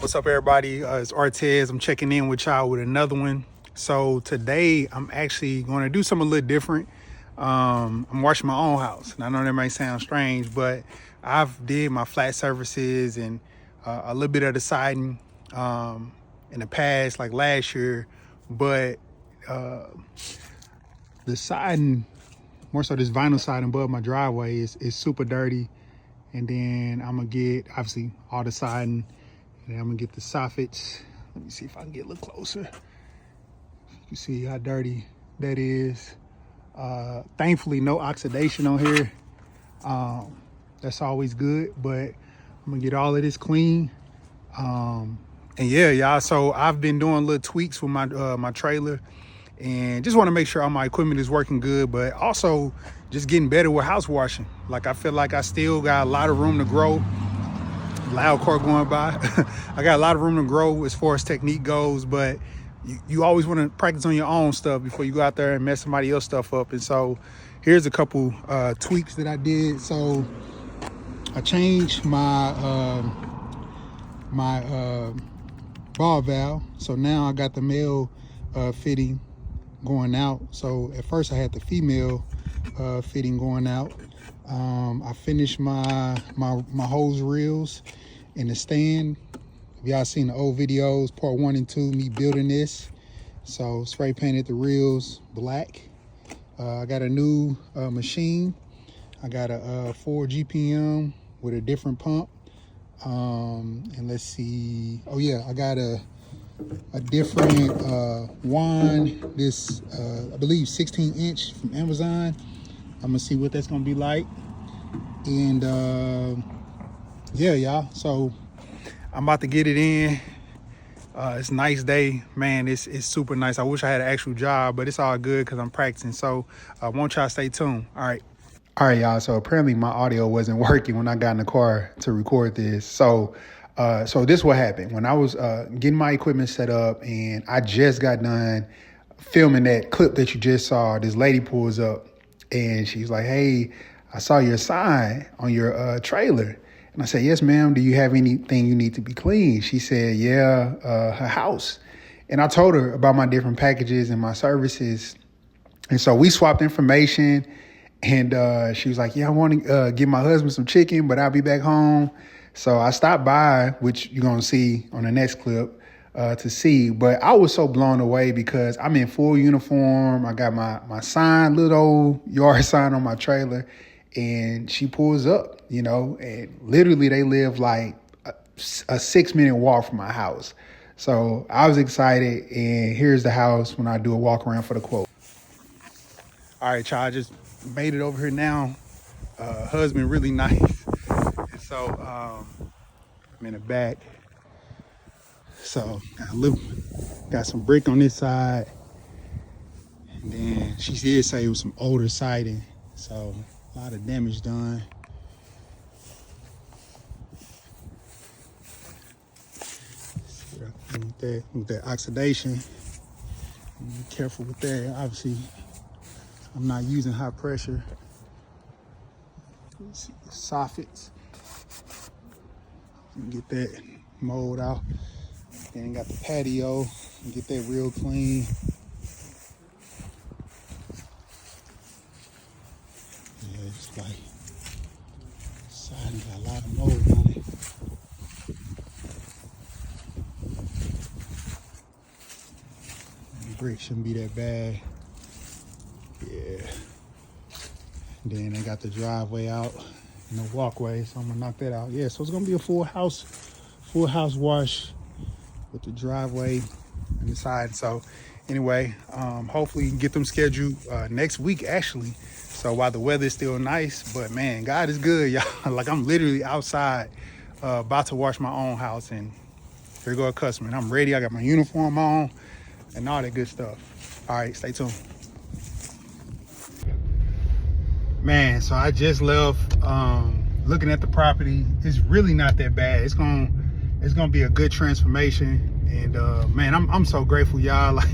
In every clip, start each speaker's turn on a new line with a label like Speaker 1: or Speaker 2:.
Speaker 1: What's up, everybody? It's Artez. I'm checking in with y'all with another one. So today I'm actually going to do something a little different. I'm washing my own house, and I know that might sound strange, but I've did my flat surfaces and a little bit of the siding in the past, like last year. But the siding, more so this vinyl siding above my driveway, is super dirty. And then I'm gonna get obviously all the siding. And I'm gonna get the soffits. Let me see if I can get a little closer. You see how dirty that is. Thankfully, no oxidation on here. That's always good, but I'm gonna get all of this clean. And yeah, y'all, so I've been doing little tweaks with my trailer and just wanna make sure all my equipment is working good, but also just getting better with house washing. Like I feel like I still got a lot of room to grow. Loud car going by. I got a lot of room to grow as far as technique goes, but you always want to practice on your own stuff before you go out there and mess somebody else's stuff up. And so here's a couple tweaks that I did. So I changed my ball valve. So now I got the male fitting going out. So at first I had the female fitting going out. I finished my hose reels in the stand. If y'all seen the old videos, part 1 and 2, me building this. So spray painted the reels black. I got a new machine. I got a 4 GPM with a different pump. And let's see. Oh yeah, I got a different wand. This I believe 16-inch from Amazon. I'm gonna see what that's gonna be like. And yeah, y'all, so I'm about to get it in. It's a nice day, man. It's super nice. I wish I had an actual job, but it's all good because I'm practicing. So won't y'all stay tuned. All right, y'all, so apparently my audio wasn't working when I got in the car to record this. So this what happened when I was getting my equipment set up, and I just got done filming that clip that you just saw. This lady pulls up and she's like, "Hey, I saw your sign on your trailer." And I said, "Yes, ma'am. Do you have anything you need to be cleaned?" She said, "Yeah, her house." And I told her about my different packages and my services. And so we swapped information, and she was like, "Yeah, I want to give my husband some chicken, but I'll be back home." So I stopped by, which you're going to see on the next clip, to see. But I was so blown away because I'm in full uniform. I got my sign, little old yard sign on my trailer. And she pulls up, you know, and literally they live like a 6-minute walk from my house. So I was excited, and here's the house when I do a walk around for the quote. All right, y'all, I just made it over here now. Husband really nice. And so I'm in the back. So got some brick on this side. And then she did say it was some older siding. So a lot of damage done. With that oxidation, be careful with that. Obviously, I'm not using high pressure. Let's see the soffits. Get that mold out. Then got the patio. Get that real clean. Yeah, it's like siding got a lot of mold on it. The brick shouldn't be that bad. Yeah. And then they got the driveway out and the walkway, so I'm gonna knock that out. Yeah, so it's gonna be a full house wash with the driveway and the side. So anyway, hopefully you can get them scheduled next week actually. So while the weather is still nice, but man, God is good, y'all. Like I'm literally outside about to wash my own house, and here go a customer. And I'm ready. I got my uniform on and all that good stuff. All right, stay tuned. Man, so I just left looking at the property. It's really not that bad. It's gonna be a good transformation. And man, I'm so grateful, y'all. Like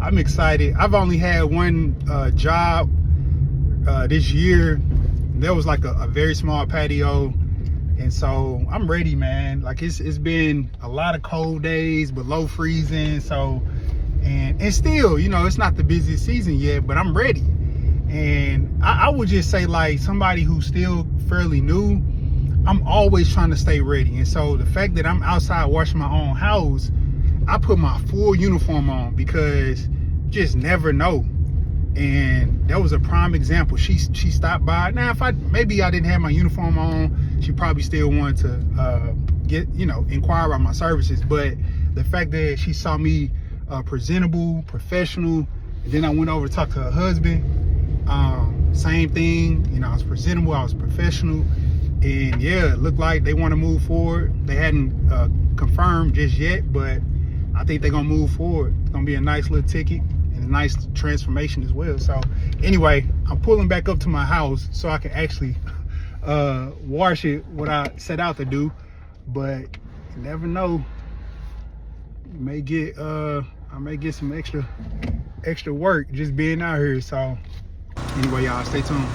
Speaker 1: I'm excited. I've only had one job this year. There was like a very small patio And so I'm ready, man. Like it's been a lot of cold days, below freezing. So, and still, you know, it's not the busiest season yet, but I'm ready. And I would just say, like, somebody who's still fairly new, I'm always trying to stay ready. And so the fact that I'm outside washing my own house, I put my full uniform on because just never know. And that was a prime example. She stopped by. Now, if maybe I didn't have my uniform on, she probably still wanted to inquire about my services. But the fact that she saw me presentable, professional, and then I went over to talk to her husband. Same thing. You know, I was presentable, I was professional, and yeah, it looked like they want to move forward. They hadn't confirmed just yet, but I think they're gonna move forward. It's gonna be a nice little ticket. A nice transformation as well. So anyway, I'm pulling back up to my house so I can actually wash it, what I set out to do. But you never know, you may get I may get some extra work just being out here. So anyway, y'all, stay tuned.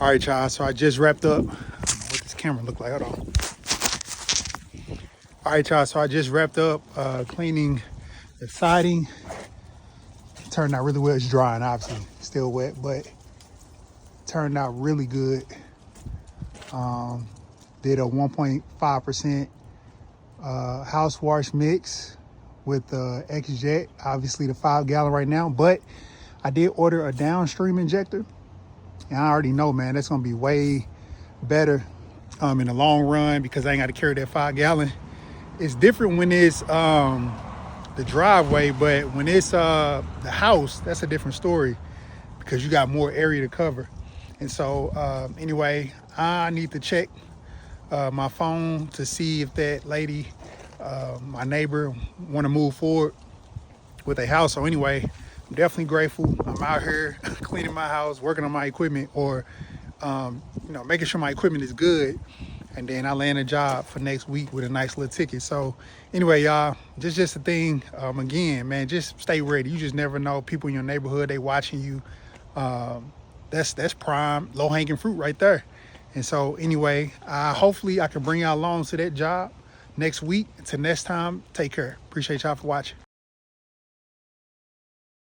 Speaker 1: All right, y'all, so I just wrapped up. I don't know what this camera look like, hold on. All right, y'all, so I just wrapped up cleaning the siding. It turned out really well. It's drying, obviously, still wet, but turned out really good. Did a 1.5% house wash mix with X-Jet, obviously the 5-gallon right now, but I did order a downstream injector, and I already know, man, that's gonna be way better in the long run because I ain't got to carry that 5-gallon. It's different when it's the driveway, but when it's the house, that's a different story because you got more area to cover. And so anyway, I need to check my phone to see if that lady, my neighbor, want to move forward with a house. So anyway, I'm definitely grateful. I'm out here cleaning my house, working on my equipment, or making sure my equipment is good. And then I land a job for next week with a nice little ticket. So anyway, y'all, just a thing. Again, man, just stay ready. You just never know. People in your neighborhood, they watching you. That's prime low-hanging fruit right there. And so anyway, hopefully I can bring y'all along to that job next week. Until next time, take care. Appreciate y'all for watching.